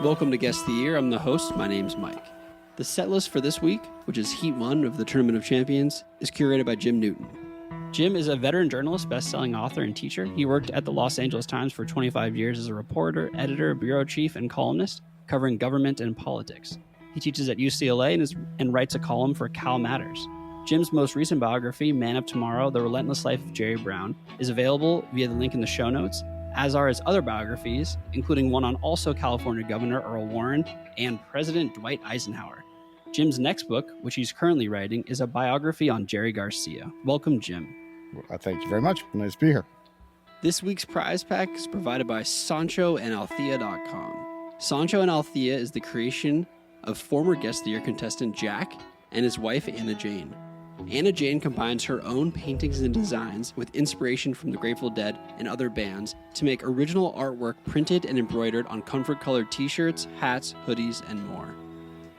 Welcome to Guest of the Year. I'm the host. My name's Mike. The set list for this week, which is Heat 1 of the Tournament of Champions, is curated by Jim Newton. Jim is a veteran journalist, best-selling author, and teacher. He worked at the Los Angeles Times for 25 years as a reporter, editor, bureau chief, and columnist, covering government and politics. He teaches at UCLA and writes a column for Cal Matters. Jim's most recent biography, Man of Tomorrow, The Relentless Life of Jerry Brown, is available via the link in the show notes, as are his other biographies, including one on also California Governor Earl Warren and President Dwight Eisenhower. Jim's next book, which he's currently writing, is a biography on Jerry Garcia. Welcome, Jim. Well, thank you very much. Nice to be here. This week's prize pack is provided by Sancho and Althea.com. Sancho and Althea is the creation of former Guest of the Year contestant Jack and his wife Anna Jane. Anna Jane combines her own paintings and designs with inspiration from the Grateful Dead and other bands to make original artwork printed and embroidered on comfort-colored t-shirts, hats, hoodies, and more.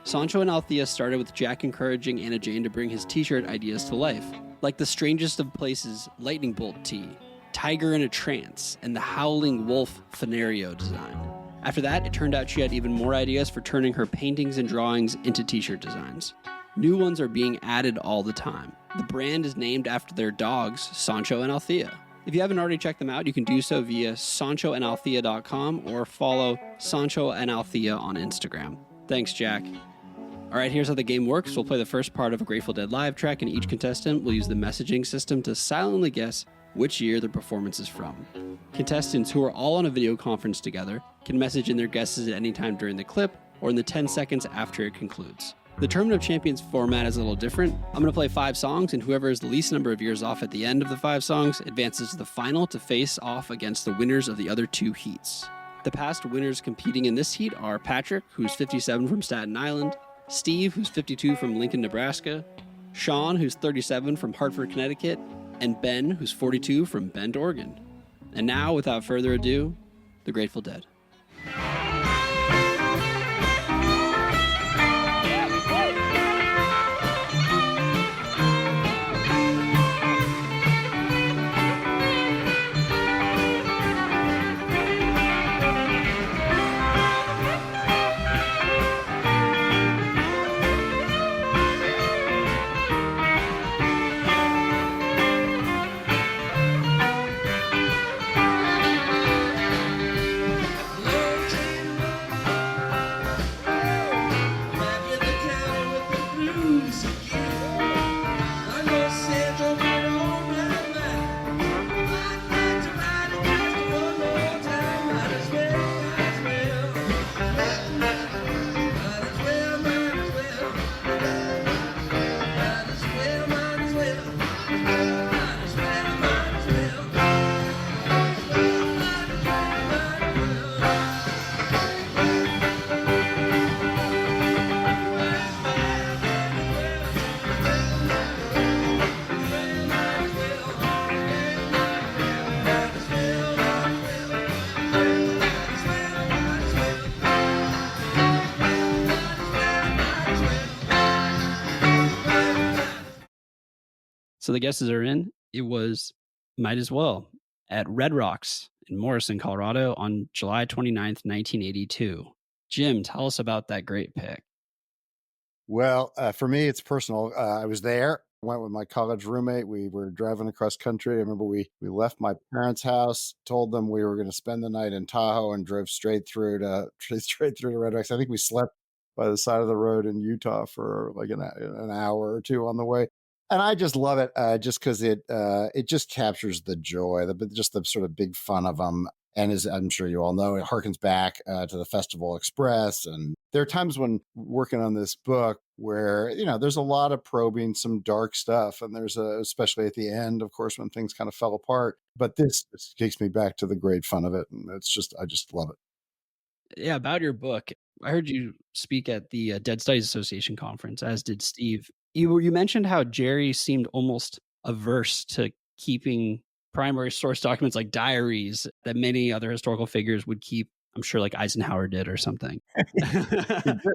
Sancho and Althea started with Jack encouraging Anna Jane to bring his t-shirt ideas to life, like the strangest of places lightning bolt tee, Tiger in a Trance, and the Howling Wolf Fenario design. After that, it turned out she had even more ideas for turning her paintings and drawings into t-shirt designs. New ones are being added all the time. The brand is named after their dogs, Sancho and Althea. If you haven't already checked them out, you can do so via sanchoandalthea.com or follow Sancho and Althea on Instagram. Thanks, Jack. All right, here's how the game works. We'll play the first part of a Grateful Dead live track, and each contestant will use the messaging system to silently guess which year their performance is from. Contestants who are all on a video conference together can message in their guesses at any time during the clip or in the 10 seconds after it concludes. The Tournament of Champions format is a little different. I'm going to play 5 songs, and whoever is the least number of years off at the end of the 5 songs advances to the final to face off against the winners of the other 2 heats. The past winners competing in this heat are Patrick, who's 57 from Staten Island, Steve, who's 52 from Lincoln, Nebraska, Sean, who's 37 from Hartford, Connecticut, and Ben, who's 42 from Bend, Oregon. And now, without further ado, the Grateful Dead. So the guesses are in. It was Might As Well at Red Rocks in Morrison, Colorado on July 29th, 1982. Jim, tell us about that great pick. Well, for me, it's personal. I was there, went with my college roommate. We were driving across country. I remember we left my parents' house, told them we were going to spend the night in Tahoe, and drove straight through to Red Rocks. I think we slept by the side of the road in Utah for like an hour or 2 on the way. And I just love it, just because it just captures the joy, just the sort of big fun of them. And as I'm sure you all know, it harkens back to the Festival Express. And there are times when working on this book where, there's a lot of probing, some dark stuff. And there's especially at the end, of course, when things kind of fell apart. But this takes me back to the great fun of it. And I just love it. Yeah, about your book, I heard you speak at the Dead Studies Association conference, as did Steve. You mentioned how Jerry seemed almost averse to keeping primary source documents like diaries that many other historical figures would keep. I'm sure like Eisenhower did or something.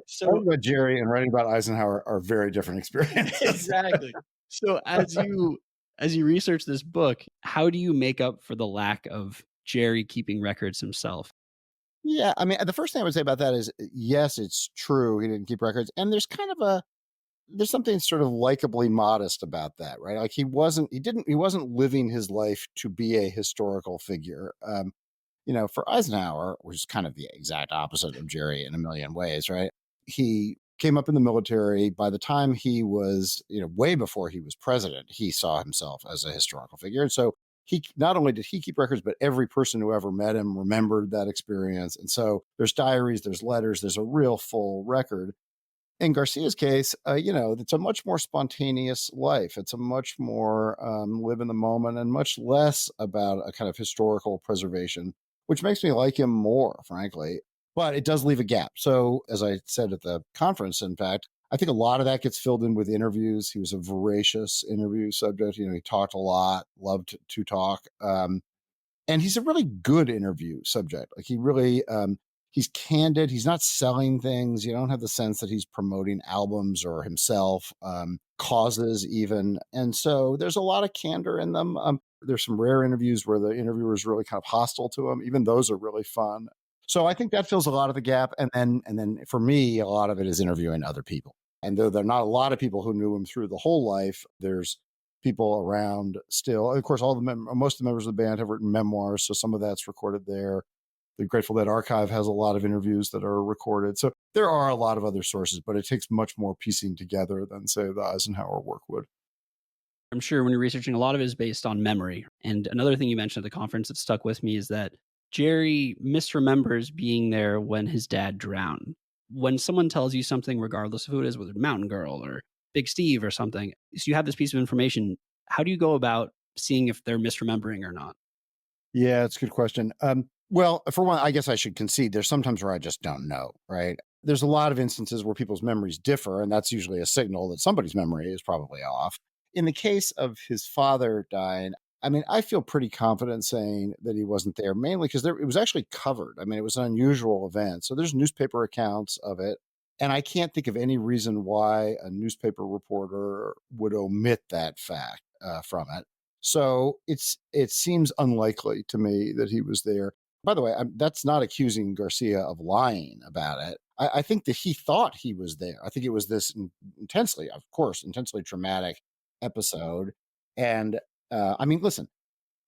So writing about Jerry and writing about Eisenhower are very different experiences. Exactly. So as you research this book, how do you make up for the lack of Jerry keeping records himself? Yeah, I mean, the first thing I would say about that is, yes, it's true he didn't keep records, and there's something sort of likably modest about that, right? Like he wasn't living his life to be a historical figure. For Eisenhower, which is kind of the exact opposite of Jerry in a million ways, right? He came up in the military. By the time he was, way before he was president, he saw himself as a historical figure. And so he not only did he keep records, but every person who ever met him remembered that experience. And so there's diaries, there's letters, there's a real full record. In Garcia's case, it's a much more spontaneous life. It's a much more live in the moment and much less about a kind of historical preservation, which makes me like him more, frankly. But it does leave a gap. So, as I said at the conference, in fact, I think a lot of that gets filled in with interviews. He was a voracious interview subject. He talked a lot, loved to talk. And he's a really good interview subject. Like he really, he's candid. He's not selling things. You don't have the sense that he's promoting albums or himself, causes even. And so there's a lot of candor in them. There's some rare interviews where the interviewer is really kind of hostile to him. Even those are really fun. So I think that fills a lot of the gap. And then for me, a lot of it is interviewing other people. And though there are not a lot of people who knew him through the whole life, there's people around still. Of course, most of the members of the band have written memoirs, so some of that's recorded there. The Grateful Dead archive has a lot of interviews that are recorded. So there are a lot of other sources, but it takes much more piecing together than, say, the Eisenhower work would. I'm sure when you're researching, a lot of it is based on memory. And another thing you mentioned at the conference that stuck with me is that Jerry misremembers being there when his dad drowned. When someone tells you something, regardless of who it is, whether Mountain Girl or Big Steve or something, so you have this piece of information, how do you go about seeing if they're misremembering or not? Yeah, it's a good question. Well, for one, I guess I should concede there's sometimes where I just don't know, right? There's a lot of instances where people's memories differ, and that's usually a signal that somebody's memory is probably off. In the case of his father dying, I mean, I feel pretty confident saying that he wasn't there, mainly because it was actually covered. I mean, it was an unusual event. So there's newspaper accounts of it. And I can't think of any reason why a newspaper reporter would omit that fact from it. So it seems unlikely to me that he was there. By the way, that's not accusing Garcia of lying about it. I think that he thought he was there. I think it was this intensely, of course, intensely traumatic episode. And I mean, listen,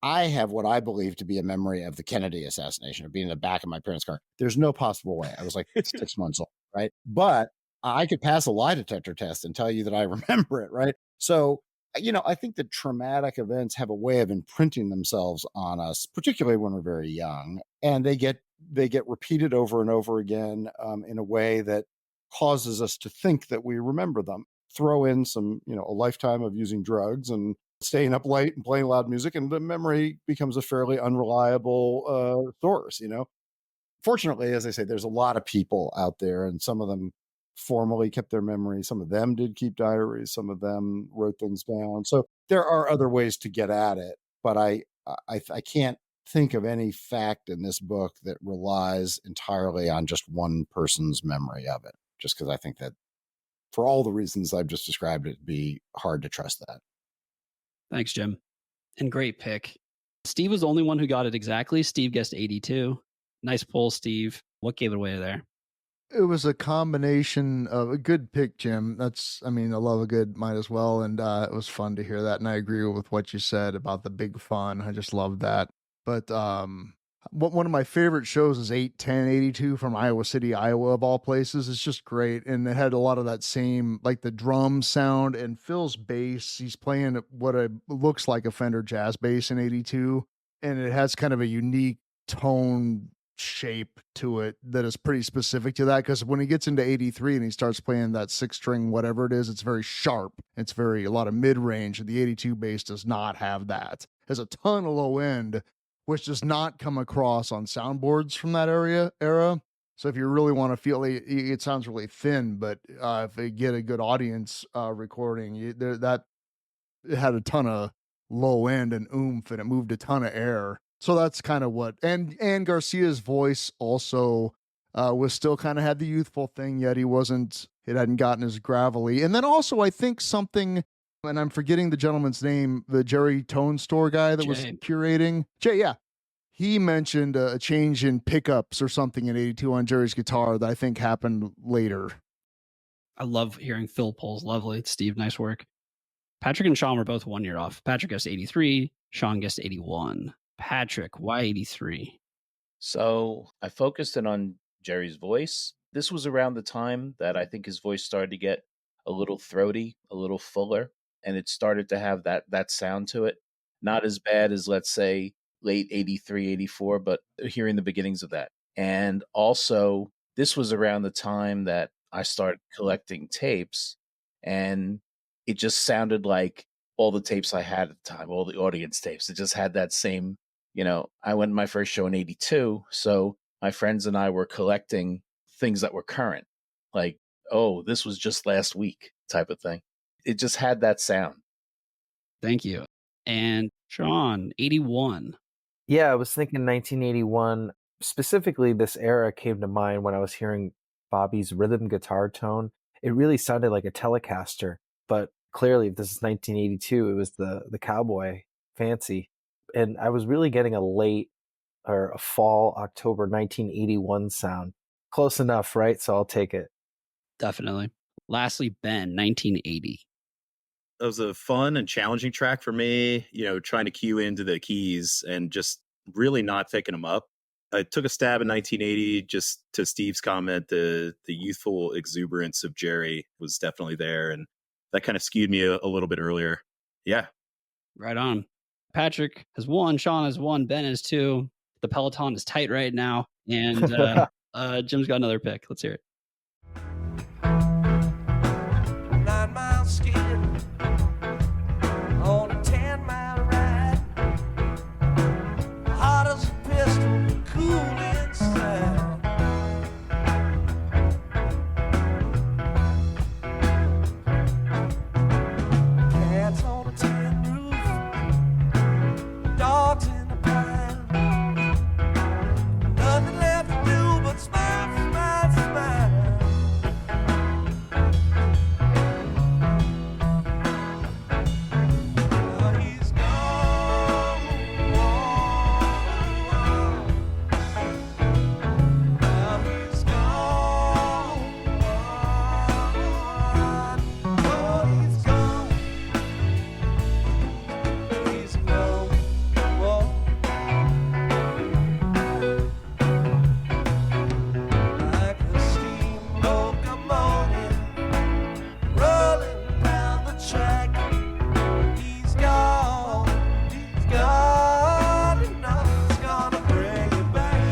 I have what I believe to be a memory of the Kennedy assassination, of being in the back of my parents' car. There's no possible way. I was like 6 months old, right? But I could pass a lie detector test and tell you that I remember it, right? So, I think that traumatic events have a way of imprinting themselves on us, particularly when we're very young, and they get repeated over and over again in a way that causes us to think that we remember them. Throw in some, a lifetime of using drugs and staying up late and playing loud music, and the memory becomes a fairly unreliable source. Fortunately, as I say, there's a lot of people out there, and some of them formally kept their memory. Some of them did keep diaries. Some of them wrote things down. So there are other ways to get at it, but I can't think of any fact in this book that relies entirely on just one person's memory of it. Just because I think that, for all the reasons I've just described, it'd be hard to trust that. Thanks, Jim. And great pick. Steve was the only one who got it exactly. Steve guessed 82. Nice pull, Steve. What gave it away there? It was a combination of a good pick, Jim. I mean, I love a good might as well. And it was fun to hear that. And I agree with what you said about the big fun. I just love that. But one of my favorite shows is 81082 from Iowa City, Iowa, of all places. It's just great. And it had a lot of that same, like the drum sound and Phil's bass. He's playing what looks like a Fender jazz bass in 82. And it has kind of a unique tone shape to it that is pretty specific to that, because when he gets into 83 and he starts playing that 6-string whatever it is, it's very sharp. It's a lot of mid-range, and the 82 bass does not have that. It has a ton of low end, which does not come across on soundboards from that era. So if you really want to feel it sounds really thin, but if they get a good audience recording, that it had a ton of low end and oomph, and it moved a ton of air. So that's kind of what, and Garcia's voice also was still kind of had the youthful thing, yet it hadn't gotten as gravelly. And then also I think something, and I'm forgetting the gentleman's name, the Jerry Tone Store guy that was curating. Jay, yeah. He mentioned a change in pickups or something in 82 on Jerry's guitar that I think happened later. I love hearing Phil Poll's lovely. Steve, nice work. Patrick and Sean were both 1 year off. Patrick guessed 83, Sean guessed 81. Patrick, why 83? So I focused in on Jerry's voice. This was around the time that I think his voice started to get a little throaty, a little fuller, and it started to have that sound to it. Not as bad as, let's say, late 83, 84, but hearing the beginnings of that. And also, this was around the time that I started collecting tapes, and it just sounded like all the tapes I had at the time, all the audience tapes. It just had that same, I went to my first show in 82. So my friends and I were collecting things that were current, like, oh, this was just last week type of thing. It just had that sound. Thank you. And Sean, 81. Yeah, I was thinking 1981. Specifically, this era came to mind when I was hearing Bobby's rhythm guitar tone. It really sounded like a Telecaster, but clearly, if this is 1982, it was the Cowboy Fancy. And I was really getting a late or a fall October 1981 sound. Close enough, right? So I'll take it. Definitely. Lastly, Ben, 1980. It was a fun and challenging track for me, trying to cue into the keys and just really not picking them up. I took a stab in 1980, just to Steve's comment, the youthful exuberance of Jerry was definitely there, and that kind of skewed me a little bit earlier. Yeah. Right on. Patrick has 1, Sean has 1, Ben has 2. The Peloton is tight right now, and Jim's got another pick. Let's hear it. 9 miles skiing on a 10-mile ride. Hot as a pistol, cool inside. Cats on a tin roof, dogs in the pine. Nothing left to do but smile, smile, smile. He's gone. Now he's gone. Oh, he's gone. He's gone. Whoa. Like a steam locomotive rolling down the track. He's gone, and nothing's gonna bring him back.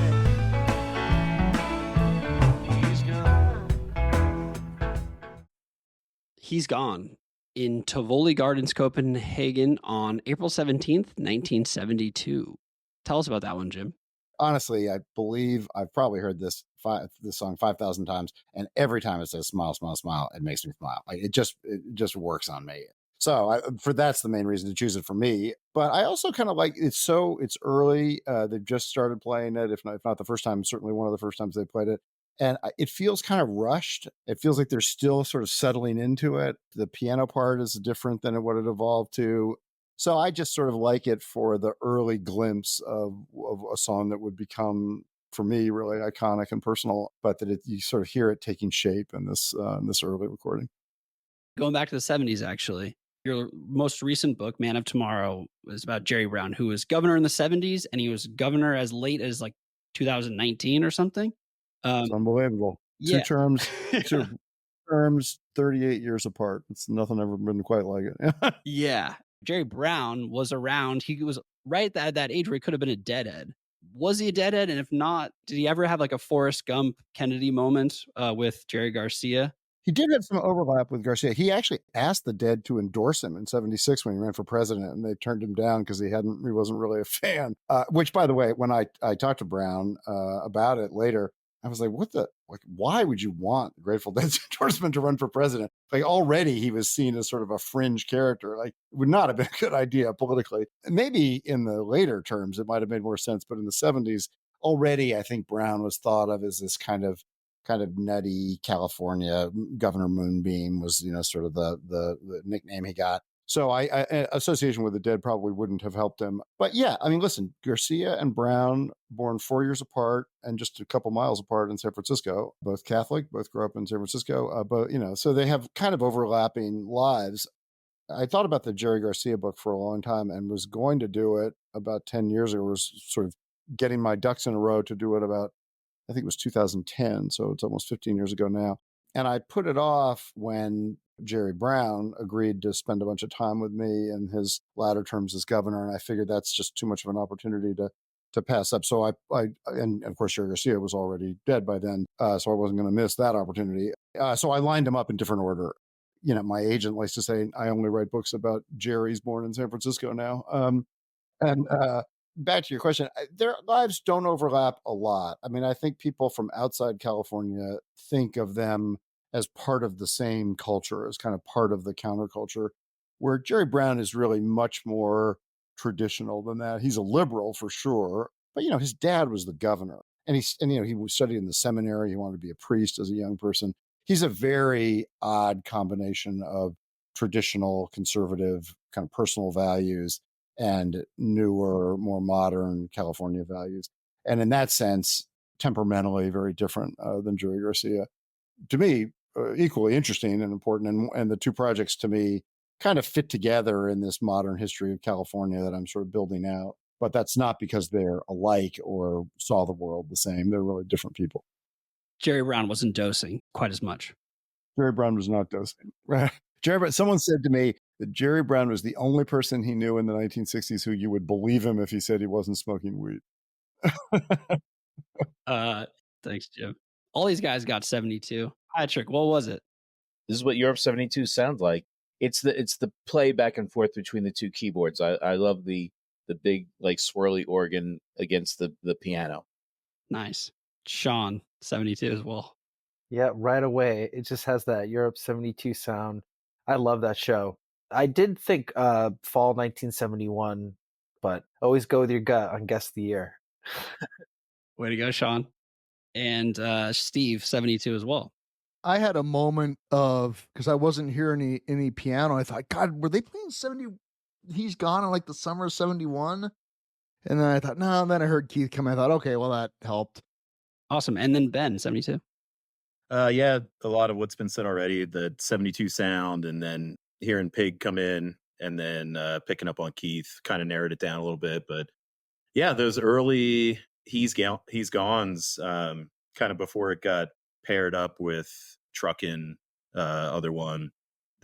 He's gone. He's gone in Tivoli Gardens, Copenhagen on April 17th, 1972. Tell us about that one, Jim. Honestly, I believe I've probably heard this song 5,000 times, and every time it says "smile, smile, smile," it makes me smile. Like it just works on me. So that's the main reason to choose it for me. But I also kind of like it's early. They've just started playing it, if not the first time, certainly one of the first times they played it. And it feels kind of rushed. It feels like they're still sort of settling into it. The piano part is different than what it evolved to. So I just sort of like it for the early glimpse of a song that would become, for me, really iconic and personal, but that you sort of hear it taking shape in this early recording. Going back to the 70s, actually, your most recent book, Man of Tomorrow, was about Jerry Brown, who was governor in the 70s, and he was governor as late as like 2019 or something. It's unbelievable. Yeah. Two terms, 38 years apart. It's nothing ever been quite like it. Yeah. Jerry Brown was around. He was right at that age where he could have been a deadhead. Was he a deadhead? And if not, did he ever have like a Forrest Gump Kennedy moment with Jerry Garcia? He did have some overlap with Garcia. He actually asked the Dead to endorse him in '76 when he ran for president, and they turned him down because he wasn't really a fan. Which, by the way, when I talked to Brown about it later, I was like, why would you want the Grateful Dead's endorsement to run for president? Like already he was seen as sort of a fringe character. Like it would not have been a good idea politically. Maybe in the later terms, it might have made more sense. But in the 70s, already I think Brown was thought of as this kind of nutty California Governor Moonbeam was, sort of the nickname he got. So association with the dead probably wouldn't have helped him. But yeah, I mean, listen, Garcia and Brown, born 4 years apart and just a couple miles apart in San Francisco, both Catholic, both grew up in San Francisco, but so they have kind of overlapping lives. I thought about the Jerry Garcia book for a long time and was going to do it about 10 years ago. Was sort of getting my ducks in a row to do it about, I think it was 2010. So it's almost 15 years ago now. And I put it off when Jerry Brown agreed to spend a bunch of time with me in his latter terms as governor. And I figured that's just too much of an opportunity to pass up. So and of course, Jerry Garcia was already dead by then. So I wasn't going to miss that opportunity. So I lined them up in different order. My agent likes to say I only write books about Jerry's born in San Francisco now. And back to your question, their lives don't overlap a lot. I mean, I think people from outside California think of them as part of the same culture, as kind of part of the counterculture, where Jerry Brown is really much more traditional than that. He's a liberal for sure, but his dad was the governor, and he was studied in the seminary. He wanted to be a priest as a young person. He's a very odd combination of traditional conservative kind of personal values and newer, more modern California values. And in that sense, temperamentally very different than Jerry Garcia. To me, equally interesting and important. And the two projects to me kind of fit together in this modern history of California that I'm sort of building out. But that's not because they're alike or saw the world the same. They're really different people. Jerry Brown wasn't dosing quite as much. Jerry Brown was not dosing. Someone said to me that Jerry Brown was the only person he knew in the 1960s who you would believe him if he said he wasn't smoking weed. Thanks, Jim. All these guys got 72. Patrick, what was it? This is what Europe 72 sounds like. It's the play back and forth between the two keyboards. I love the big like swirly organ against the piano. Nice. Sean, 72 as well. Yeah, right away. It just has that Europe 72 sound. I love that show. I did think fall 1971, but always go with your gut on Guess the Year. Way to go, Sean. And Steve, 72 as well. I had a moment of, because I wasn't hearing any piano. I thought, God, were they playing 70? He's Gone in like the summer of 71. And then I thought, no. And then I heard Keith come. I thought, okay, well, that helped. Awesome. And then Ben, 72. Yeah, a lot of what's been said already, the 72 sound, and then hearing Pig come in, and then picking up on Keith kind of narrowed it down a little bit. But yeah, those early He's Gone's kind of before it got paired up with Truckin', other one,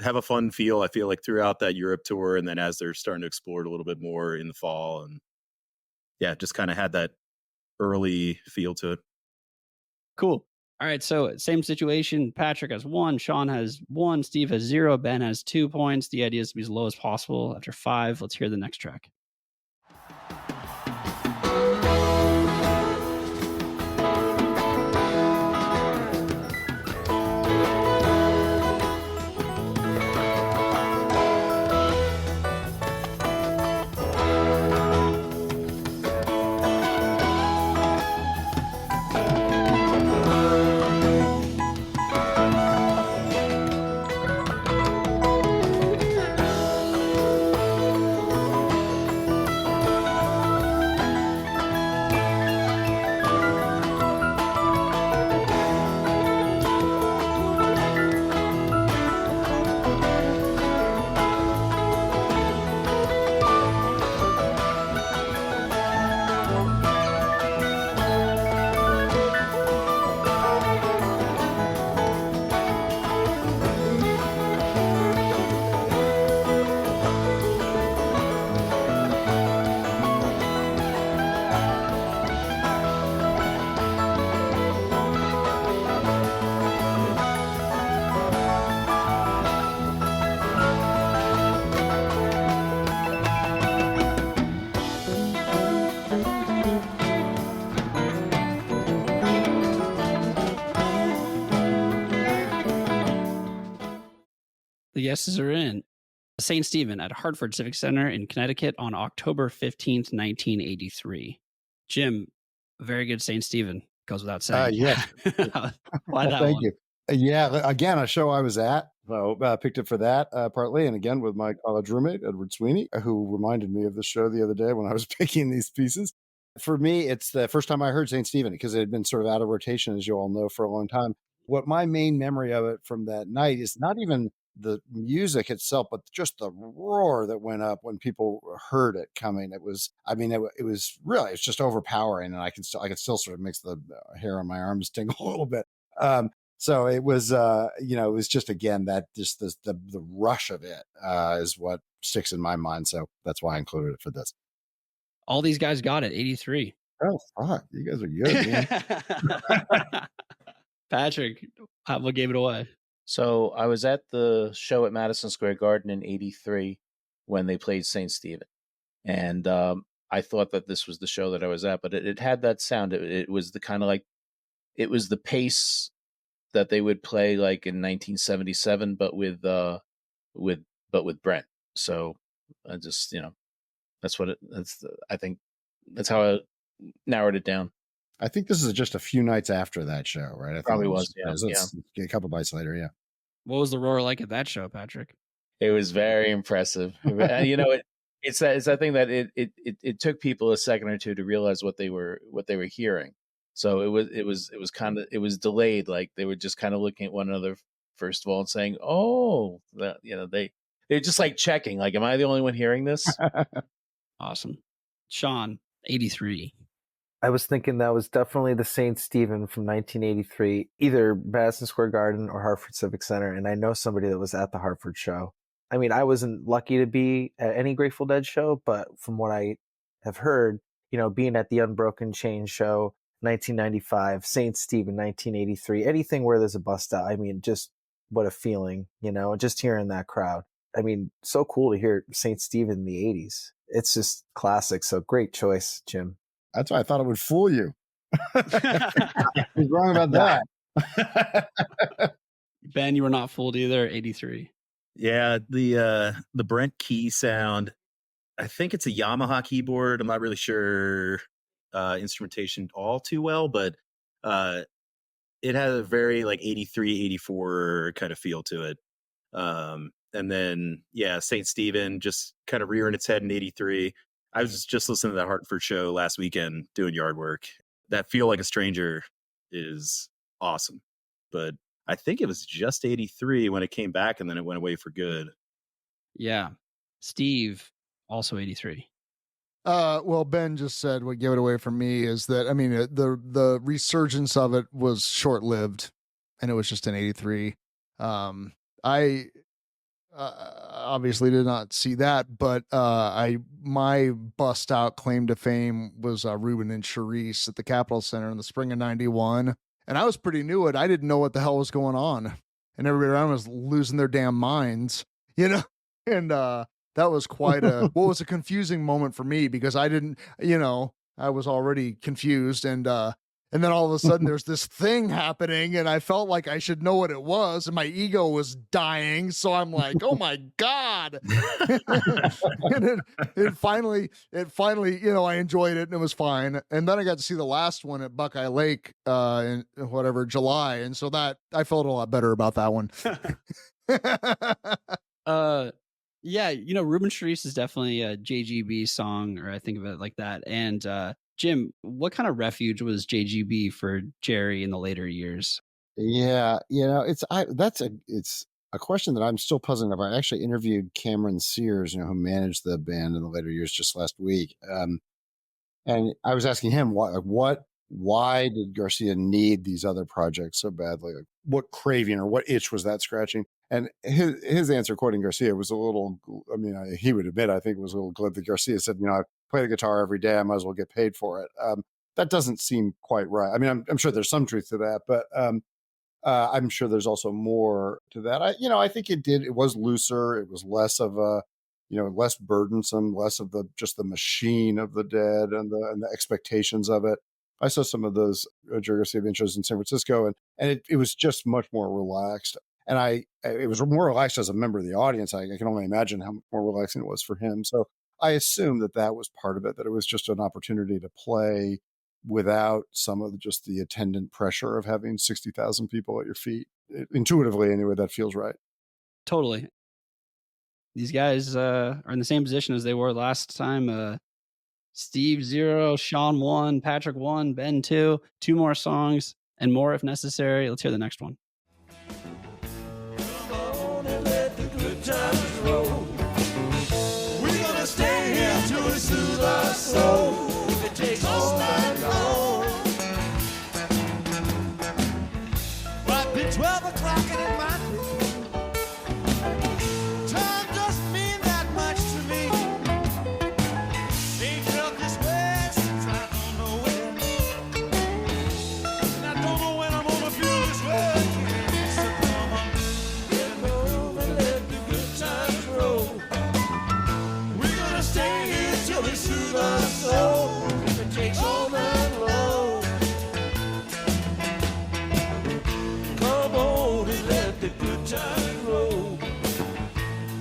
have a fun feel, I feel like, throughout that Europe tour. And then as they're starting to explore it a little bit more in the fall, and yeah, just kind of had that early feel to it. Cool. All right, so same situation. Patrick has 1, Sean has 1, Steve has 0, Ben has 2 points. The idea is to be as low as possible. After 5, let's hear the next track. The guesses are in. St. Stephen at Hartford Civic Center in Connecticut on October 15th, 1983. Jim, very good St. Stephen. Goes without saying. Yes. Why that Thank one? you. Yeah, again, a show I was at So picked it for that partly, and again with my college roommate Edward Sweeney, who reminded me of the show the other day when I was picking these pieces. For me, it's the first time I heard St. Stephen because it had been sort of out of rotation, as you all know, for a long time. What my main memory of it from that night is not even the music itself, but just the roar that went up when people heard it coming. It was, I mean, it was really, it's just overpowering, and I could still sort of makes the hair on my arms tingle a little bit. So it was, it was just again that just the rush of it is what sticks in my mind. So that's why I included it for this. All these guys got it, 83. Oh fuck, you guys are good, man. Patrick, what gave it away? So I was at the show at Madison Square Garden in '83 when they played St. Stephen, and I thought that this was the show that I was at, but it had that sound. It was the kind of like, it was the pace that they would play like in 1977, but with Brent. So I just, I think that's how I narrowed it down. I think this is just a few nights after that show, right? I think Probably it was, yeah. Let's get a couple bites later, yeah. What was the roar like at that show, Patrick? It was very impressive. And it's that thing that it took people a second or two to realize what they were hearing. So it was delayed. Like they were just kind of looking at one another first of all and saying, "Oh, they're just like checking. Like, am I the only one hearing this?" Awesome, Sean, 83. I was thinking that was definitely the St. Stephen from 1983, either Madison Square Garden or Hartford Civic Center. And I know somebody that was at the Hartford show. I mean, I wasn't lucky to be at any Grateful Dead show, but from what I have heard, being at the Unbroken Chain show, 1995, St. Stephen, 1983, anything where there's a bust out. I mean, just what a feeling, just hearing that crowd. I mean, so cool to hear St. Stephen in the 80s. It's just classic. So great choice, Jim. That's why I thought it would fool you. He's wrong about that. Ben, you were not fooled either. 83. Yeah, the Brent key sound. I think it's a Yamaha keyboard. I'm not really sure instrumentation all too well, but it has a very like 83, 84 kind of feel to it. And then St. Stephen just kind of rearing its head in 83. I was just listening to that Hartford show last weekend doing yard work. That Feel Like a Stranger is awesome. But I think it was just 83 when it came back and then it went away for good. Yeah. Steve, also 83. Well, Ben just said what gave it away for me is that, I mean, the resurgence of it was short-lived and it was just in 83. I obviously did not see that, but my bust out claim to fame was Ruben and Charisse at the Capitol Center in the spring of 91. And I was pretty new at it. I didn't know what the hell was going on. And everybody around was losing their damn minds, and that was quite was a confusing moment for me because I didn't, I was already confused and then all of a sudden there's this thing happening and I felt like I should know what it was and my ego was dying. So I'm like, oh my God. And it finally, I enjoyed it and it was fine. And then I got to see the last one at Buckeye Lake in July. And so that I felt a lot better about that one. Yeah, Ruben Charisse is definitely a JGB song, or I think of it like that. And Jim, what kind of refuge was JGB for Jerry in the later years? Yeah, it's a question that I'm still puzzling over. I actually interviewed Cameron Sears, who managed the band in the later years just last week, and I was asking him why did Garcia need these other projects so badly? Like, what craving or what itch was that scratching? And his answer, quoting Garcia, was a little, he would admit, I think it was a little glib that Garcia said, I play the guitar every day. I might as well get paid for it. That doesn't seem quite right. I mean, I'm sure there's some truth to that, but I'm sure there's also more to that. I think it was looser. It was less of a, less burdensome, less of just the machine of the Dead and the expectations of it. I saw some of those Jerry Garcia intros in San Francisco, and it was just much more relaxed. And it was more relaxed as a member of the audience. I can only imagine how much more relaxing it was for him. So I assume that was part of it, that it was just an opportunity to play without some of just the attendant pressure of having 60,000 people at your feet. Intuitively, anyway, that feels right. Totally. These guys are in the same position as they were last time. Steve 0, Sean 1, Patrick 1, Ben 2. 2 more songs and more if necessary. Let's hear the next one. Come on and let the good times roll. We're gonna stay here till we soothe our soul. If it takes all night long. Might be 12 o'clock and it might be 2. Time doesn't mean that much to me. Ain't felt this way since I don't know when. And I don't know when I'm gonna feel this way again. So come on, get home and let the good times roll. We're gonna stay here till we soothe our soul. If it takes all night long. Come on and let the good times roll.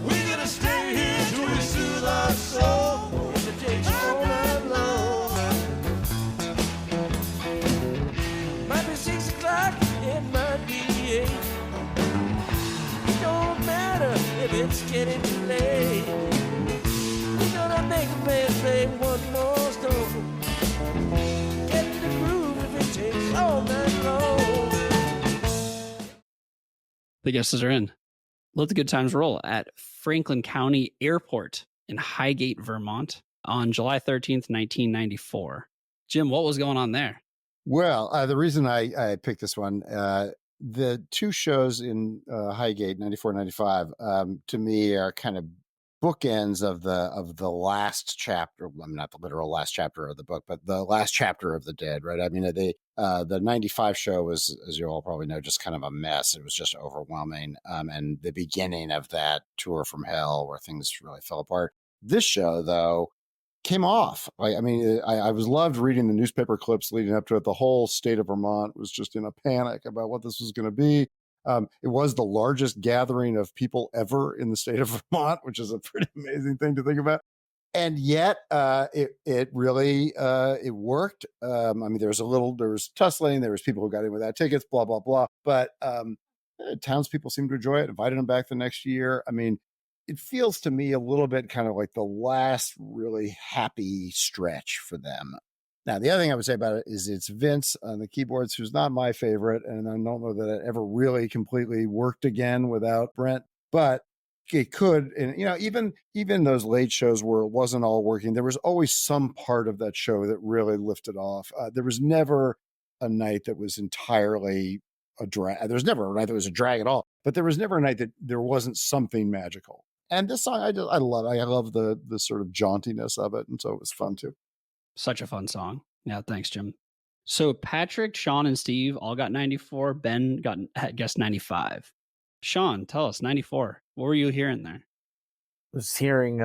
We're gonna stay here till we soothe our soul. If it takes all night long. Might be 6 o'clock, it might be 8. It don't matter if it's getting too late. We're gonna make a band play one more stone. Get in the groove if it takes all night long. The guesses are in. Let the good times roll at Franklin County Airport in Highgate, Vermont on July 13th, 1994. Jim, what was going on there? Well, the reason I picked this one, the 2 shows in Highgate, 94, 95, to me are kind of bookends of the last chapter. I mean, not the literal last chapter of the book, but the last chapter of The Dead, right? I mean, the 95 show was, as you all probably know, just kind of a mess. It was just overwhelming. And the beginning of that tour from hell where things really fell apart. This show, though, came off. I mean, I was loved reading the newspaper clips leading up to it. The whole state of Vermont was just in a panic about what this was going to be. It was the largest gathering of people ever in the state of Vermont, which is a pretty amazing thing to think about. And yet, it really it worked. I mean, there was tussling. There was people who got in without tickets. Blah blah blah. But townspeople seemed to enjoy it. Invited them back the next year. I mean, it feels to me a little bit kind of like the last really happy stretch for them. Now, the other thing I would say about it is it's Vince on the keyboards, who's not my favorite, and I don't know that it ever really completely worked again without Brent, but it could. And even those late shows where it wasn't all working, there was always some part of that show that really lifted off. There was never a night that was entirely a drag. There was never a night that was a drag at all, but there was never a night that there wasn't something magical. And this song, I love. I love the sort of jauntiness of it, and so it was fun too. Such a fun song. Yeah, thanks, Jim. So Patrick, Sean, and Steve all got 94. Ben guessed 95. Sean, tell us, 94. What were you hearing there? I was hearing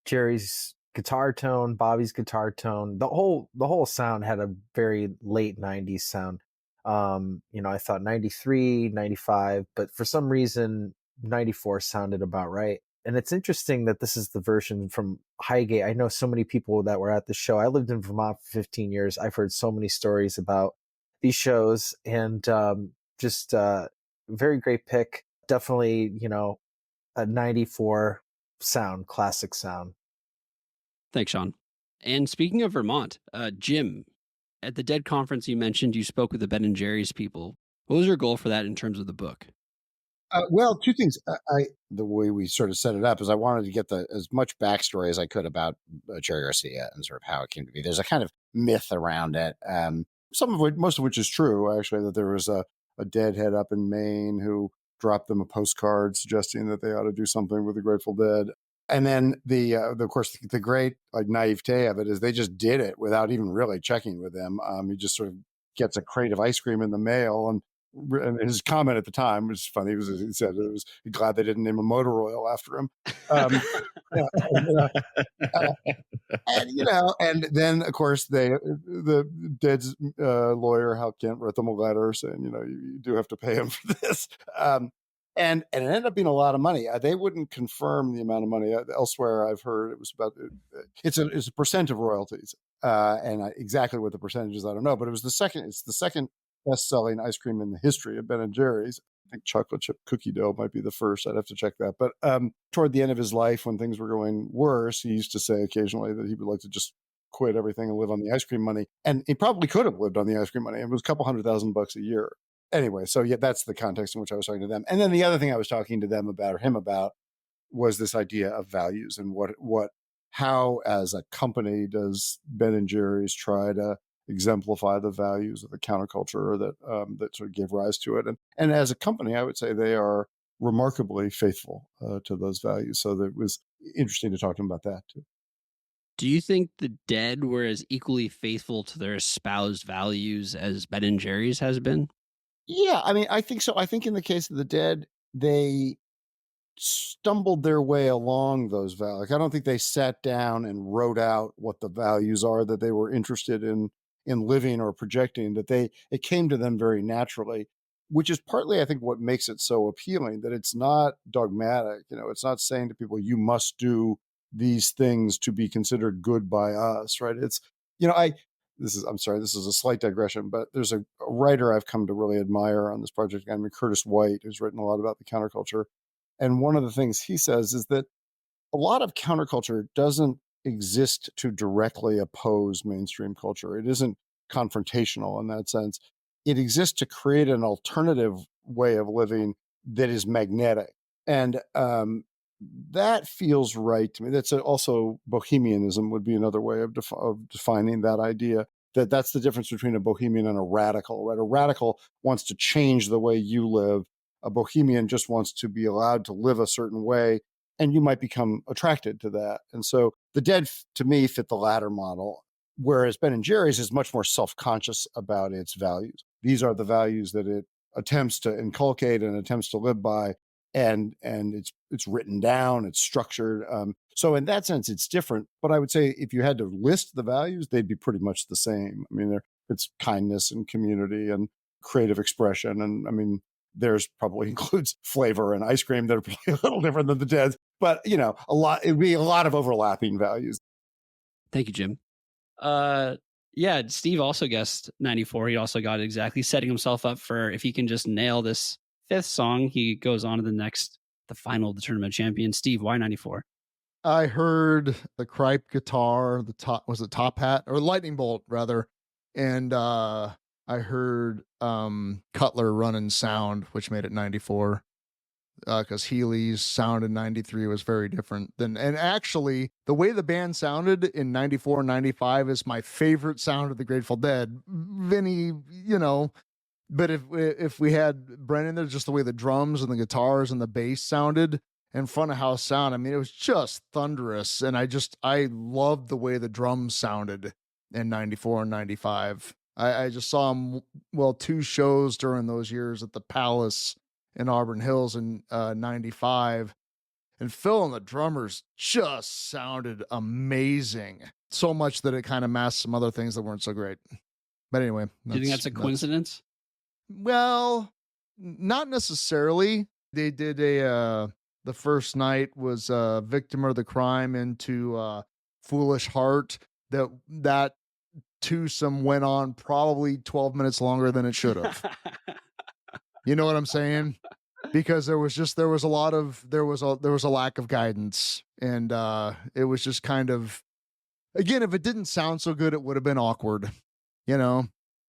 Jerry's guitar tone, Bobby's guitar tone. The whole sound had a very late 90s sound. I thought 93, 95, but for some reason 94 sounded about right. And it's interesting that this is the version from Highgate. I know so many people that were at the show. I lived in Vermont for 15 years. I've heard so many stories about these shows, and just very great pick. Definitely, a 94 sound, classic sound. Thanks, Sean. And speaking of Vermont, Jim, at the Dead conference you mentioned you spoke with the Ben and Jerry's people. What was your goal for that in terms of the book? Well, 2 things. The way we sort of set it up is I wanted to get as much backstory as I could about Jerry Garcia and sort of how it came to be. There's a kind of myth around it, most of which is true, actually, that there was a deadhead up in Maine who dropped them a postcard suggesting that they ought to do something with the Grateful Dead. And then of course, the great naivete of it is they just did it without even really checking with them. He just sort of gets a crate of ice cream in the mail, and his comment at the time was funny. He said it was glad they didn't name a motor oil after him. And then of course the Dead's lawyer Hal Kent wrote them a letter saying, you do have to pay him for this. And it ended up being a lot of money. They wouldn't confirm the amount of money. Elsewhere, I've heard it was about it's a percent of royalties, and exactly what the percentage is, I don't know. But it's the second best-selling ice cream in the history of Ben and Jerry's. think chocolate chip cookie dough might be the first. I'd have to check that. But toward the end of his life, when things were going worse, he used to say occasionally that he would like to just quit everything and live on the ice cream money. And he probably could have lived on the ice cream money. It was a couple $100,000 a year. Anyway, so yeah, that's the context in which I was talking to them. And then the other thing I was talking to them about, or him about, was this idea of values and how as a company does Ben and Jerry's try to exemplify the values of the counterculture that sort of gave rise to it. And as a company, I would say they are remarkably faithful to those values. So that it was interesting to talk to them about that too. Do you think the Dead were as equally faithful to their espoused values as Ben and Jerry's has been? Yeah, I mean, I think so. I think in the case of the Dead, they stumbled their way along those values. I don't think they sat down and wrote out what the values are that they were interested in living or projecting. It came to them very naturally, which is partly, I think, what makes it so appealing, that it's not dogmatic. It's not saying to people, you must do these things to be considered good by us, right? It's, I'm sorry, this is a slight digression, but there's a writer I've come to really admire on this project, a guy named Curtis White, who's written a lot about the counterculture. And one of the things he says is that a lot of counterculture doesn't exist to directly oppose mainstream culture. It isn't confrontational in that sense. It exists to create an alternative way of living that is magnetic. And that feels right to me. That's also bohemianism would be another way of defining that idea. That's the difference between a bohemian and a radical, right? A radical wants to change the way you live. A bohemian just wants to be allowed to live a certain way, and you might become attracted to that. And so the Dead, to me, fit the latter model, whereas Ben and Jerry's is much more self-conscious about its values. These are the values that it attempts to inculcate and attempts to live by, and it's written down, it's structured. So in that sense, it's different. But I would say if you had to list the values, they'd be pretty much the same. I mean, it's kindness and community and creative expression, and I mean, theirs probably includes flavor and ice cream that are probably a little different than the Dead's, but it'd be a lot of overlapping values. Thank you, Jim. Yeah, Steve also guessed 94. He also got it exactly, setting himself up for, if he can just nail this fifth song, he goes on to the final of the Tournament of Champions. Steve, why 94? I heard the Cripe guitar, was it Top Hat or Lightning Bolt rather, and I heard Cutler running sound, which made it 94, because Healy's sound in 93 was very different and actually the way the band sounded in 94 and 95 is my favorite sound of the Grateful Dead. Vinny, but if we had Brennan there, just the way the drums and the guitars and the bass sounded and front of house sound, I mean, it was just thunderous, and I loved the way the drums sounded in 94 and 95. I just saw him, two shows during those years at the Palace in Auburn Hills in 95. And Phil and the drummers just sounded amazing. So much that it kind of masked some other things that weren't so great. But anyway. Do you think that's a coincidence? Well, not necessarily. They did the first night was Victim of the Crime into Foolish Heart. That twosome went on probably 12 minutes longer than it should have. You know what I'm saying? Because there was a lack of guidance, and it was just kind of, again, if it didn't sound so good, it would have been awkward. It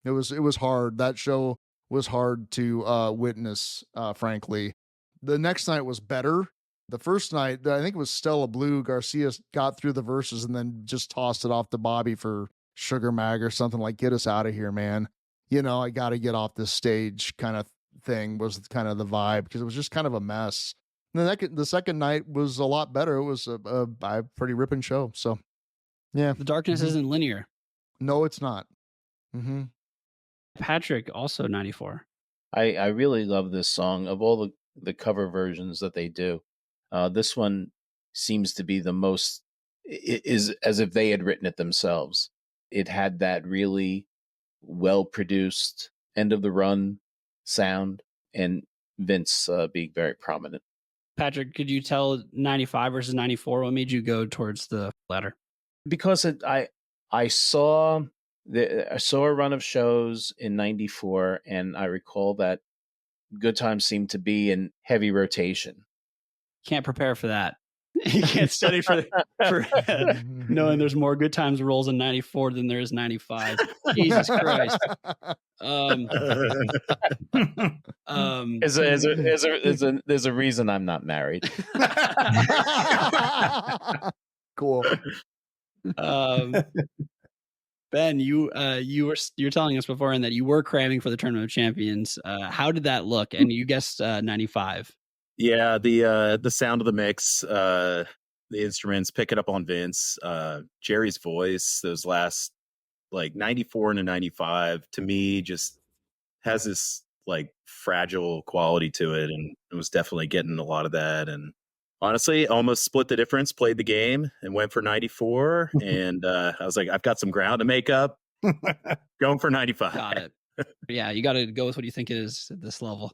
was hard. That show was hard to witness, frankly. The next night was better. The first night, I think it was Stella Blue. Garcia got through the verses and then just tossed it off to Bobby for Sugar Mag or something, like, get us out of here, man. I got to get off this stage kind of thing was kind of the vibe, because it was just kind of a mess. And the second night was a lot better. It was a pretty ripping show. So, yeah. The darkness isn't linear. No, it's not. Mm-hmm. Patrick, also 94. I really love this song. Of all the cover versions that they do, this one seems to be the most, is as if they had written it themselves. It had that really well-produced end of the run sound, and Vince being very prominent. Patrick, could you tell 95 versus 94? What made you go towards the latter? Because I saw a run of shows in 94, and I recall that Good Times seemed to be in heavy rotation. Can't prepare for that. You can't study for knowing there's more Good Times rolls in 94 than there is 95. Jesus Christ. There's a reason I'm not married. Cool. Ben, you're telling us before that you were cramming for the Tournament of Champions. How did that look? And you guessed 95. Yeah, the sound of the mix, the instruments, pick it up on Vince, Jerry's voice, those last like 94 into 95 to me just has this like fragile quality to it, and it was definitely getting a lot of that. And honestly, almost split the difference, played the game and went for 94. And I was like, I've got some ground to make up. Going for 95. Got it. Yeah, you got to go with what you think it is at this level.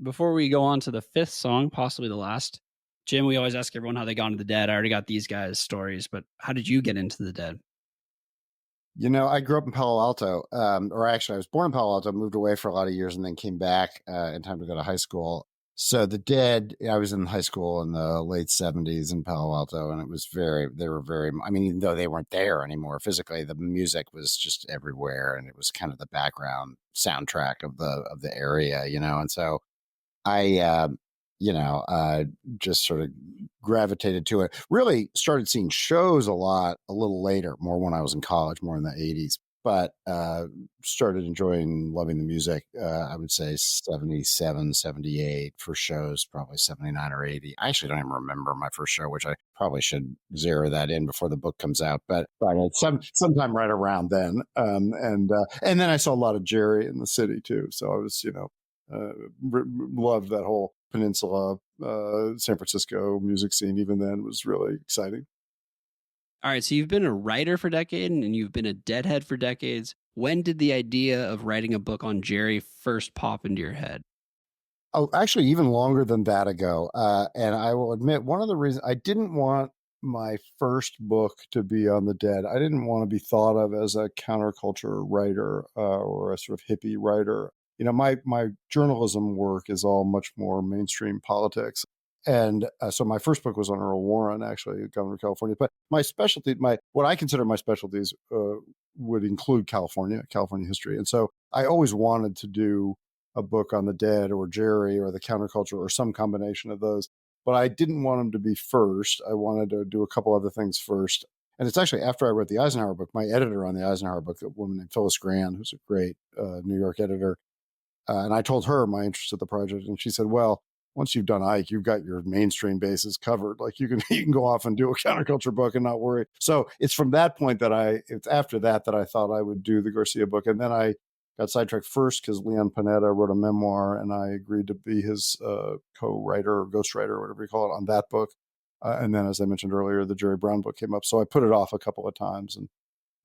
Before we go on to the fifth song, possibly the last, Jim, we always ask everyone how they got into the Dead. I already got these guys' stories, but how did you get into the Dead? You know, I grew up in Palo Alto, or actually I was born in Palo Alto, moved away for a lot of years and then came back in time to go to high school. So the Dead, I was in high school in the late 70s in Palo Alto, and it was I mean, even though they weren't there anymore physically, the music was just everywhere, and it was kind of the background soundtrack of the area, you know. And so I, just sort of gravitated to it. Really started seeing shows a little later, more when I was in college, more in the 80s. But started loving the music, I would say 77, 78 for shows, probably 79 or 80. I actually don't even remember my first show, which I probably should zero that in before the book comes out. But sometime right around then. And then I saw a lot of Jerry in the city too. So I was, loved that whole peninsula, San Francisco music scene. Even then was really exciting. All right, so you've been a writer for decades and you've been a Deadhead for decades. When did the idea of writing a book on Jerry first pop into your head? Oh, actually, even longer than that ago. And I will admit, one of the reasons I didn't want my first book to be on the Dead, I didn't want to be thought of as a counterculture writer or a sort of hippie writer. You know, my journalism work is all much more mainstream politics. And so my first book was on Earl Warren, actually, Governor of California. But my specialty, what I consider my specialties would include California history. And so I always wanted to do a book on the Dead or Jerry or the counterculture or some combination of those. But I didn't want them to be first. I wanted to do a couple other things first. And it's actually after I wrote the Eisenhower book, my editor on the Eisenhower book, a woman named Phyllis Grand, who's a great New York editor. And I told her my interest in the project, and she said, well, once you've done Ike, you've got your mainstream bases covered. Like you can go off and do a counterculture book and not worry. So it's from that point it's after that I thought I would do the Garcia book. And then I got sidetracked first because Leon Panetta wrote a memoir and I agreed to be his co-writer or ghostwriter or whatever you call it on that book. And then, as I mentioned earlier, the Jerry Brown book came up. So I put it off a couple of times and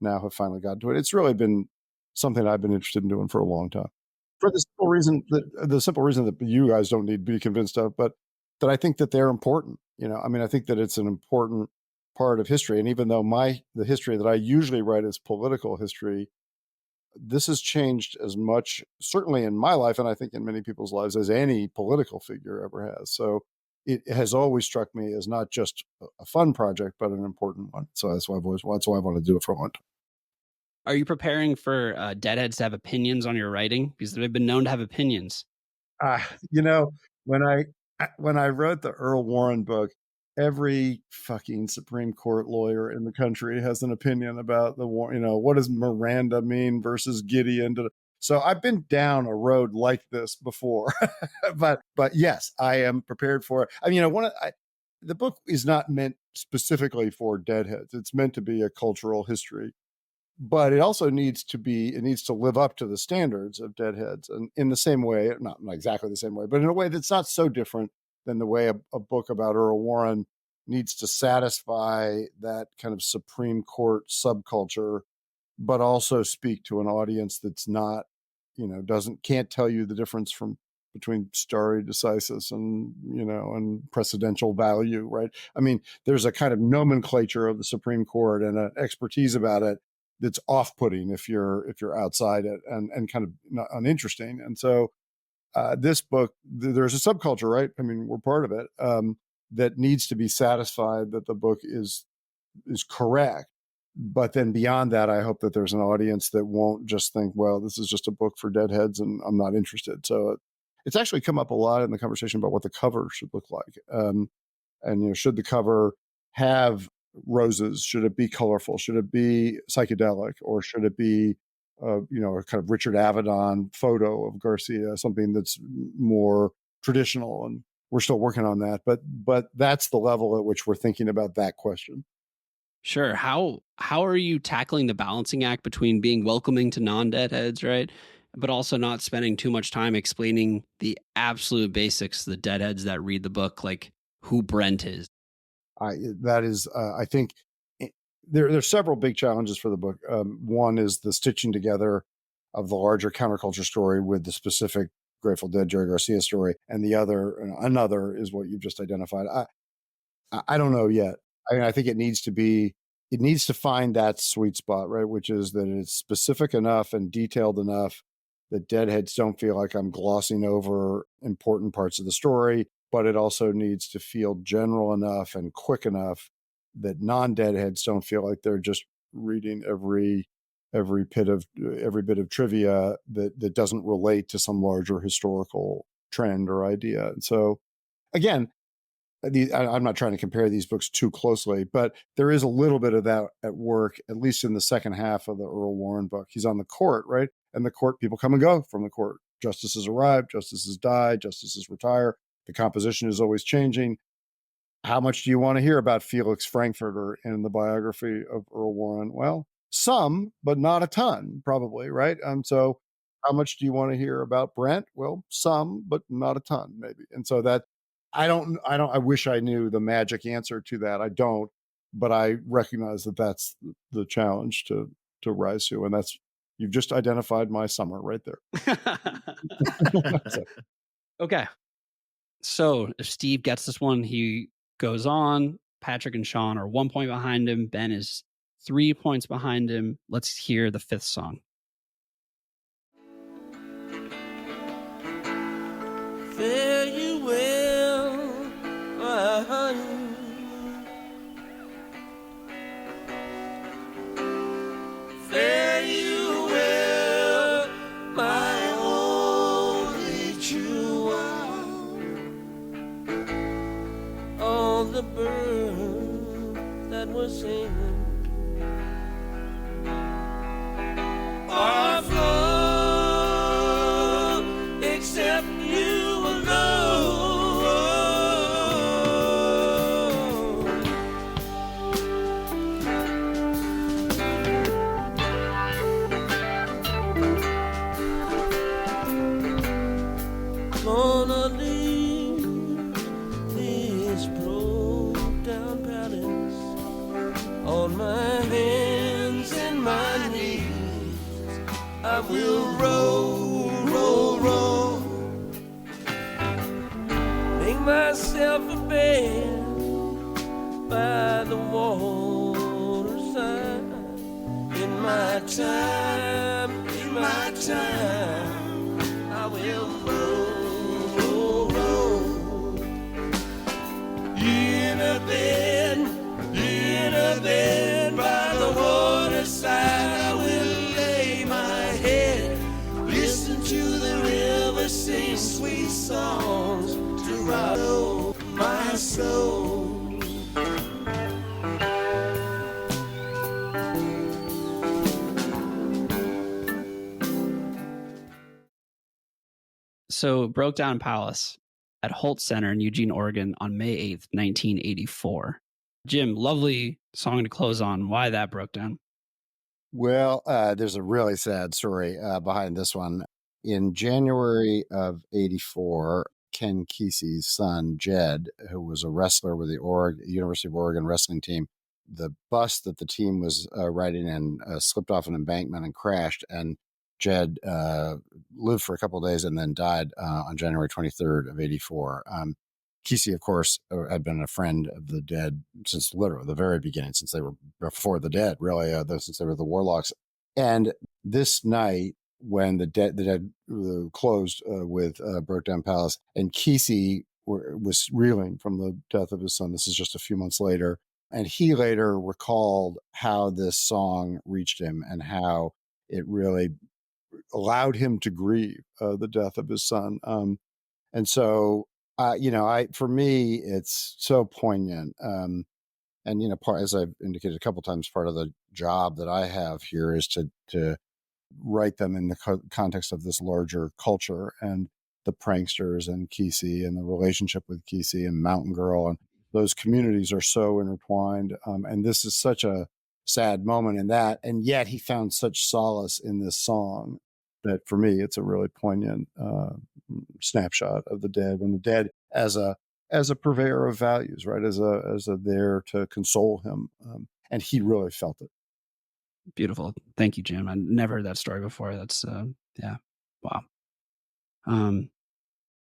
now have finally gotten to it. It's really been something I've been interested in doing for a long time. For the simple reason that you guys don't need to be convinced of, but that I think that they're important. You know, I mean, I think that it's an important part of history. And even though the history that I usually write is political history, this has changed as much, certainly in my life, and I think in many people's lives, as any political figure ever has. So it has always struck me as not just a fun project, but an important one. So that's why I wanted to do it for a long time. Are you preparing for Deadheads to have opinions on your writing? Because they've been known to have opinions. When I wrote the Earl Warren book, every fucking Supreme Court lawyer in the country has an opinion about the war. You know, what does Miranda mean versus Gideon? So I've been down a road like this before, but yes, I am prepared for it. I mean, the book is not meant specifically for Deadheads. It's meant to be a cultural history. But it also needs to live up to the standards of Deadheads, and in the same way, not exactly the same way, but in a way that's not so different than the way a book about Earl Warren needs to satisfy that kind of Supreme Court subculture, but also speak to an audience that's not, can't tell you the difference between stare decisis and precedential value, right? I mean, there's a kind of nomenclature of the Supreme Court and an expertise about it that's off-putting if you're outside it and kind of not uninteresting. And so This book, there's a subculture, right? I mean, we're part of it, that needs to be satisfied that the book is correct. But then beyond that, I hope that there's an audience that won't just think, well, this is just a book for deadheads and I'm not interested. So it's actually come up a lot in the conversation about what the cover should look like. And, should the cover have roses? Should it be colorful? Should it be psychedelic? Or should it be, a kind of Richard Avedon photo of Garcia, something that's more traditional? And we're still working on that. But that's the level at which we're thinking about that question. Sure. How are you tackling the balancing act between being welcoming to non-deadheads, right? But also not spending too much time explaining the absolute basics to the deadheads that read the book, like who Brent is. I think there's several big challenges for the book. One is the stitching together of the larger counterculture story with the specific Grateful Dead Jerry Garcia story, and another is what you've just identified. I don't know yet. I mean, I think it needs to find that sweet spot, right? Which is that it's specific enough and detailed enough that deadheads don't feel like I'm glossing over important parts of the story, but it also needs to feel general enough and quick enough that non-deadheads don't feel like they're just reading every bit of trivia that doesn't relate to some larger historical trend or idea. And so, again, I'm not trying to compare these books too closely, but there is a little bit of that at work, at least in the second half of the Earl Warren book. He's on the court, right? And the court, people come and go from the court. Justices arrive, justices die, justices retire. The composition is always changing. How much do you want to hear about Felix Frankfurter in the biography of Earl Warren? Well, some, but not a ton, probably, right? So how much do you want to hear about Brent? Well, some, but not a ton, maybe. And so that, I wish I knew the magic answer to that. I don't, but I recognize that that's the challenge to rise to. And you've just identified my summer right there. Okay. So if Steve gets this one, he goes on. Patrick and Sean are 1 point behind him. Ben is 3 points behind him. Let's hear the fifth song. Fare you well, my honey. Fare you well, my only true one. All the birds that were singing are flown, except you alone. Gonna leave this broke down palace on my hands and my knees. I will roll, roll, roll, make myself a bed by the waterside. In my time, I will roll, roll, roll, in a bed by the waterside. I will lay my head, listen to the river sing sweet songs to rouse my soul. So Broke Down Palace at Holt Center in Eugene, Oregon on May 8th, 1984. Jim, lovely song to close on. Why that broke down? Well, there's a really sad story behind this one. In January of 84, Ken Kesey's son, Jed, who was a wrestler with the University of Oregon wrestling team, the bus that the team was riding in slipped off an embankment and crashed. And Jed lived for a couple of days and then died on January 23rd of 84. Kesey, of course, had been a friend of the Dead since literally the very beginning, since they were before the Dead, really, since they were the Warlocks. And this night, when the Dead closed with Broke Down Palace, and Kesey was reeling from the death of his son. This is just a few months later. And he later recalled how this song reached him and how it really allowed him to grieve the death of his son. And so, for me, it's so poignant. And, part, as I've indicated a couple times, part of the job that I have here is to write them in the context of this larger culture and the pranksters and Kesey and the relationship with Kesey and Mountain Girl. And those communities are so intertwined. And this is such a sad moment in that. And yet he found such solace in this song that for me, it's a really poignant snapshot of the Dead, when the Dead as a purveyor of values, right? As a there to console him. And he really felt it. Beautiful. Thank you, Jim. I never heard that story before. That's yeah. Wow.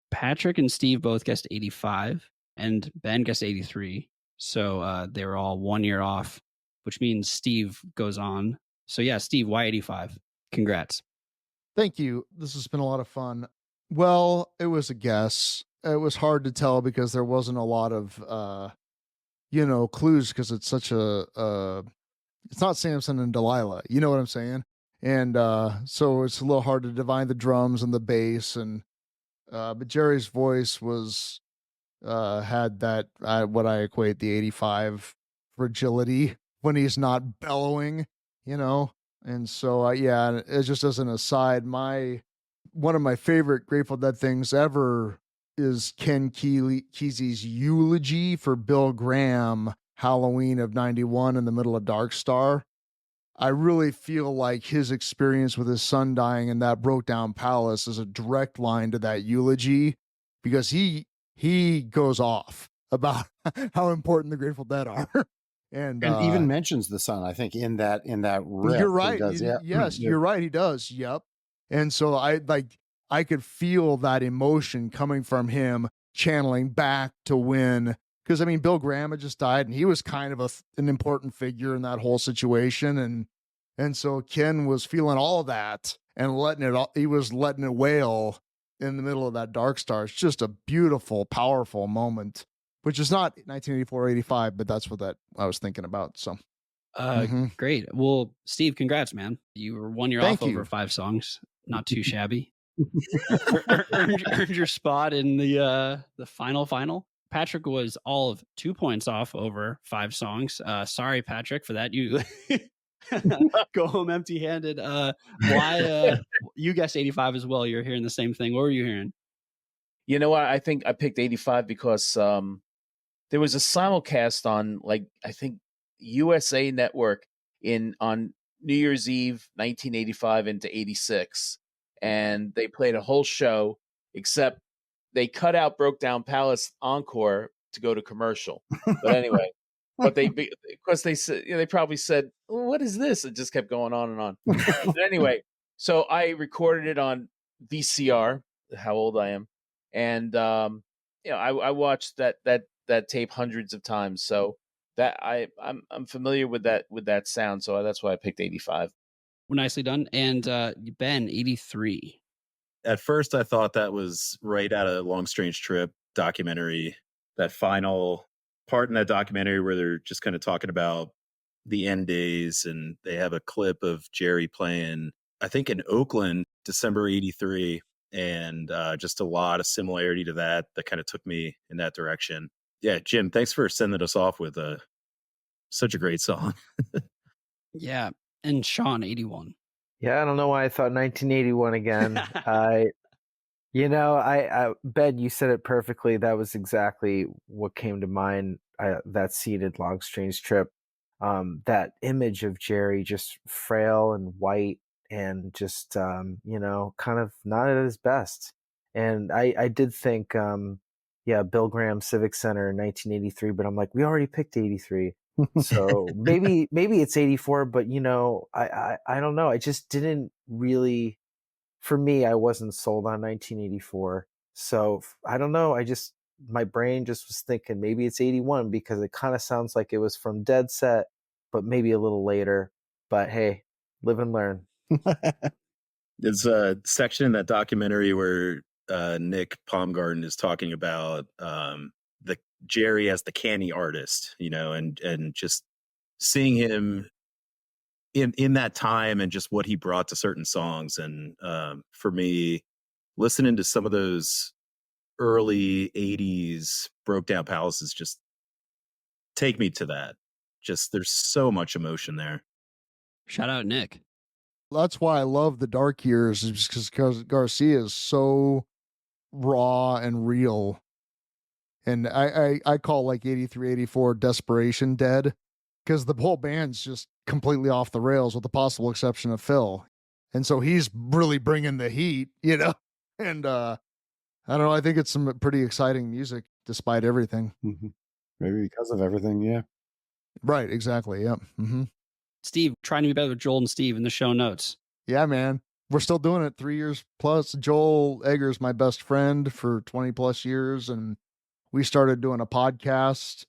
Patrick and Steve both guessed 85 and Ben guessed 83. So they were all 1 year off, which means Steve goes on. So yeah, Steve, why 85? Congrats. Thank you. This has been a lot of fun. Well, it was a guess. It was hard to tell because there wasn't a lot of clues, because it's such it's not Samson and Delilah, you know what I'm saying? And so it's a little hard to divine the drums and the bass, and but Jerry's voice was had that what I equate the 85 fragility when he's not bellowing, And so yeah, it just as an aside, one of my favorite Grateful Dead things ever is Ken Kesey's eulogy for Bill Graham, Halloween of 91, in the middle of Dark Star. I really feel like his experience with his son dying in that Broke Down Palace is a direct line to that eulogy, because he goes off about how important the Grateful Dead are. And even mentions the son, I think, in that riff. You're right. Does, yeah. Yes, you're right. He does. Yep. And so I could feel that emotion coming from him, channeling back to when, because I mean, Bill Graham had just died, and he was kind of an important figure in that whole situation, and so Ken was feeling all of that and he was letting it wail in the middle of that Dark Star. It's just a beautiful, powerful moment, which is not 1984 or 85, but that's what I was thinking about. So, Great. Well, Steve, congrats, man. You were 1 year Thank off you. over 5 songs. Not too shabby. earned your spot in the final. Patrick was all of 2 points off over 5 songs. Sorry, Patrick, for that. You go home empty-handed. Why you guessed 85 as well? You're hearing the same thing. What were you hearing? You know what? I think I picked 85 because there was a simulcast on, I think, USA Network on New Year's Eve, 1985 into 86. And they played a whole show, except they cut out Broke Down Palace Encore to go to commercial. But anyway, because they said, they probably said, well, what is this? It just kept going on and on. But anyway, so I recorded it on VCR, how old I am. And, I watched that tape hundreds of times. So that I'm familiar with that sound. So that's why I picked 85. Well, nicely done. And Ben, 83. At first, I thought that was right out of Long Strange Trip documentary, that final part in that documentary where they're just kind of talking about the end days, and they have a clip of Jerry playing, I think, in Oakland, December 83, and just a lot of similarity to that kind of took me in that direction. Yeah, Jim, thanks for sending us off with such a great song. Yeah. And Sean, 81. Yeah, I don't know why I thought 1981 again. Ben, you said it perfectly. That was exactly what came to mind. That scene in Long Strange Trip, that image of Jerry just frail and white and just, kind of not at his best. And I did think, Bill Graham Civic Center in 1983, but I'm like, we already picked 83. So maybe it's 84, but I don't know. I just didn't really, for me, I wasn't sold on 1984. So I don't know. My brain just was thinking maybe it's 81 because it kind of sounds like it was from Dead Set, but maybe a little later. But hey, live and learn. There's a section in that documentary where Nick Palmgarten is talking about the Jerry as the canny artist, and just seeing him in that time and just what he brought to certain songs. And for me, listening to some of those early 80s Broke Down Palaces just take me to that. Just there's so much emotion there. Shout out Nick. That's why I love the Dark Years, is because Garcia is so raw and real. And I call like 83, 84 Desperation dead, because the whole band's just completely off the rails with the possible exception of Phil. And so he's really bringing the heat, and I don't know. I think it's some pretty exciting music despite everything. Mm-hmm. Maybe because of everything. Yeah. Right. Exactly. Yep. Mm-hmm. Steve, trying to be better with Joel and Steve in the show notes. Yeah, man. We're still doing it 3 years plus. Joel Egger's my best friend for 20 plus years. And we started doing a podcast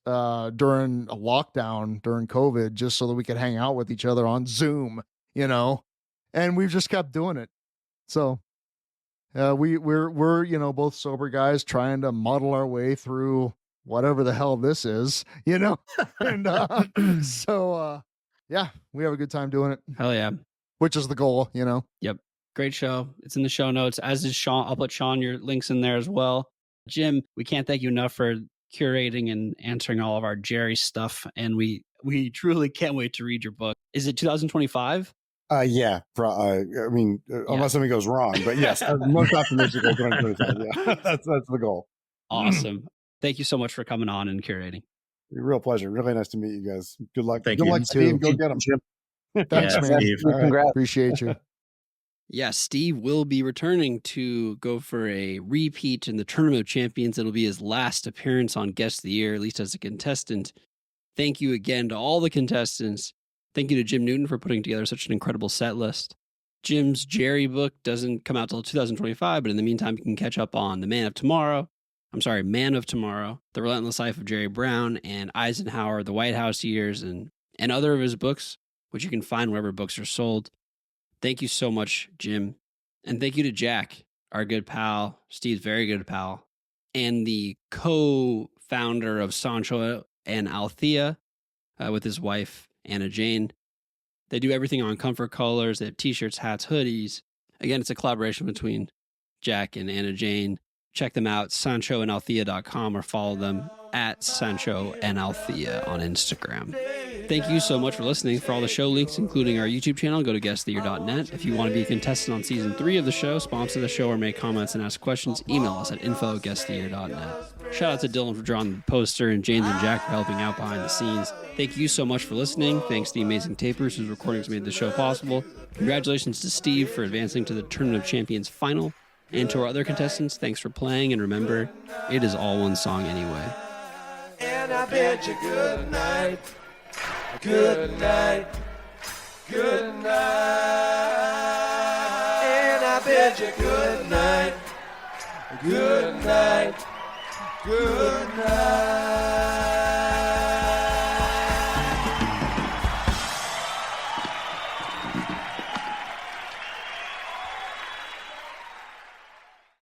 during a lockdown during COVID, just so that we could hang out with each other on Zoom, and we've just kept doing it. So we're both sober guys trying to muddle our way through whatever the hell this is, and so yeah, we have a good time doing it. Hell yeah. Which is the goal, Yep. Great show. It's in the show notes, as is Sean. I'll put Sean your links in there as well. Jim, we can't thank you enough for curating and answering all of our Jerry stuff. And we truly can't wait to read your book. Is it 2025? Yeah. Unless something goes wrong, but yes, most optimistic. 2025. Yeah, that's the goal. Awesome. Thank you so much for coming on and curating. Real pleasure. Really nice to meet you guys. Good luck. Thank Good you. luck, Steve. Go get them. Thanks, man. Steve. Congrats. Appreciate you. Yeah, Steve will be returning to go for a repeat in the Tournament of Champions. It'll be his last appearance on Guest of the Year, at least as a contestant. Thank you again to all the contestants. Thank you to Jim Newton for putting together such an incredible set list. Jim's Jerry book doesn't come out till 2025, but in the meantime, you can catch up on Man of Tomorrow, The Relentless Life of Jerry Brown, and Eisenhower, The White House Years, and other of his books, which you can find wherever books are sold. Thank you so much, Jim. And thank you to Jack, our good pal, Steve's very good pal, and the co-founder of Sancho and Althea with his wife, Anna Jane. They do everything on comfort colors. They have t-shirts, hats, hoodies. Again, it's a collaboration between Jack and Anna Jane. Check them out, sanchoandalthea.com, or follow them at Sancho and Althea on Instagram. Thank you so much for listening. For all the show links, including our YouTube channel, go to guesttheyear.net. If you want to be a contestant on season 3 of the show, sponsor the show, or make comments and ask questions, email us at info@guesttheyear.net. Shout out to Dylan for drawing the poster, and James and Jack for helping out behind the scenes. Thank you so much for listening. Thanks to the amazing tapers whose recordings made the show possible. Congratulations to Steve for advancing to the Tournament of Champions final. And to our other contestants, thanks for playing. And remember, it is all one song anyway. And I bid you good night, good night, good night. And I bid you good night, good night, good night.